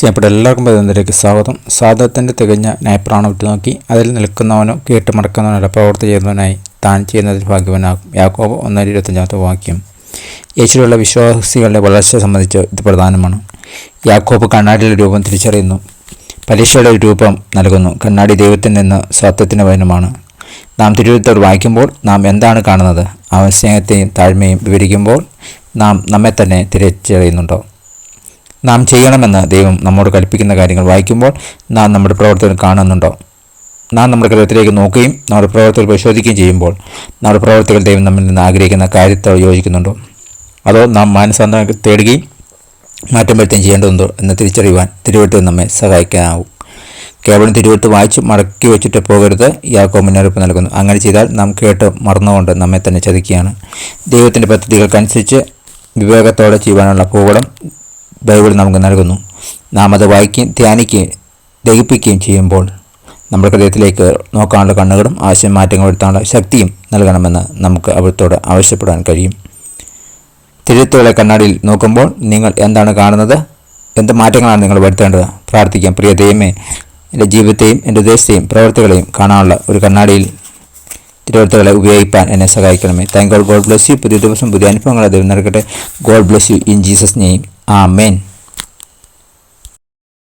സ്നേഹപ്പെട്ട എല്ലാവർക്കും ബന്ധത്തിലേക്ക് സ്വാഗതം. സാധകത്തിൻ്റെ തികഞ്ഞ ന്യായപ്രമാണം വിട്ടുനോക്കി അതിൽ നിൽക്കുന്നവനോ കേട്ട് മടക്കുന്നവനല്ല പ്രവർത്തി ചെയ്യുന്നവനായി താൻ ചെയ്യുന്നതിൽ ഭാഗ്യവാനാകും. യാക്കോബ് 1:25 വാക്യം. യേശുവിലുള്ള വിശ്വാസികളുടെ വളർച്ച സംബന്ധിച്ച് ഇത് പ്രധാനമാണ്. യാക്കോബ് കണ്ണാടിയുടെ രൂപം തിരിച്ചറിയുന്നു, പരീക്ഷയുടെ ഒരു രൂപം നൽകുന്നു. കണ്ണാടി ദൈവത്തിൽ നിന്ന് സത്യത്തിന് വചനമാണ്. നാം തിരുവഴുത്തോട് വായിക്കുമ്പോൾ നാം എന്താണ് കാണുന്നത്? അവൻ സ്നേഹത്തെയും താഴ്മയും വിവരിക്കുമ്പോൾ നാം നമ്മെ തന്നെ തിരിച്ചറിയുന്നുണ്ടോ? നാം ചെയ്യണമെന്ന് ദൈവം നമ്മോട് കൽപ്പിക്കുന്ന കാര്യങ്ങൾ വായിക്കുമ്പോൾ നാം നമ്മുടെ പ്രവർത്തനം കാണുന്നുണ്ടോ? നാം നമ്മുടെ ഹൃദയത്തിലേക്ക് നോക്കുകയും നമ്മുടെ പ്രവർത്തികൾ പരിശോധിക്കുകയും ചെയ്യുമ്പോൾ നമ്മുടെ പ്രവർത്തികൾ ദൈവം നമ്മിൽ നിന്ന് ആഗ്രഹിക്കുന്ന കാര്യത്തോട് യോജിക്കുന്നുണ്ടോ? അതോ നാം മാനസാന്തരം തേടുകയും മാറ്റം വരുത്തുകയും ചെയ്യേണ്ടതുണ്ടോ എന്ന് തിരിച്ചറിയുവാൻ തിരുവഴുത്ത് നമ്മെ സഹായിക്കാനാവും. കേവലം തിരുവഴുത്ത് വായിച്ച് മടക്കി വെച്ചിട്ട് പോകരുത്. യാക്കോബ് മുന്നറിയിപ്പ് നൽകുന്നു. അങ്ങനെ ചെയ്താൽ നാം കേട്ട് മറന്നുകൊണ്ട് നമ്മെ തന്നെ ചതിക്കുകയാണ്. ദൈവത്തിൻ്റെ പദ്ധതികൾക്കനുസരിച്ച് വിവേകത്തോടെ ചെയ്യുവാനുള്ള ഭൂപടം ബൈബിൾ നമുക്ക് നൽകുന്നു. നാം അത് വായിക്കുകയും ധ്യാനിക്കുകയും ദഹിപ്പിക്കുകയും ചെയ്യുമ്പോൾ നമ്മുടെ ഹൃദയത്തിലേക്ക് നോക്കാനുള്ള കണ്ണുകളും ആശയ മാറ്റങ്ങൾ വരുത്താനുള്ള ശക്തിയും നൽകണമെന്ന് നമുക്ക് അവിടുത്തോട് ആവശ്യപ്പെടാൻ കഴിയും. തിരുത്തുകളെ കണ്ണാടിയിൽ നോക്കുമ്പോൾ നിങ്ങൾ എന്താണ് കാണുന്നത്? എന്ത് മാറ്റങ്ങളാണ് നിങ്ങൾ വരുത്തേണ്ടത്? പ്രാർത്ഥിക്കാം. പ്രിയ ദൈവമേ, എൻ്റെ ജീവിതത്തെയും എൻ്റെ ഉദ്ദേശത്തെയും പ്രവർത്തികളെയും കാണാനുള്ള ഒരു കണ്ണാടിയിൽ തിരുവഴുത്തുകളെ ഉപയോഗിക്കാൻ എന്നെ സഹായിക്കണമേ. Thank God bless you. പുതിയ ദിവസം പുതിയ അനുഭവങ്ങളെ ദൈവം നൽകട്ടെ. God bless you in Jesus name. Amen.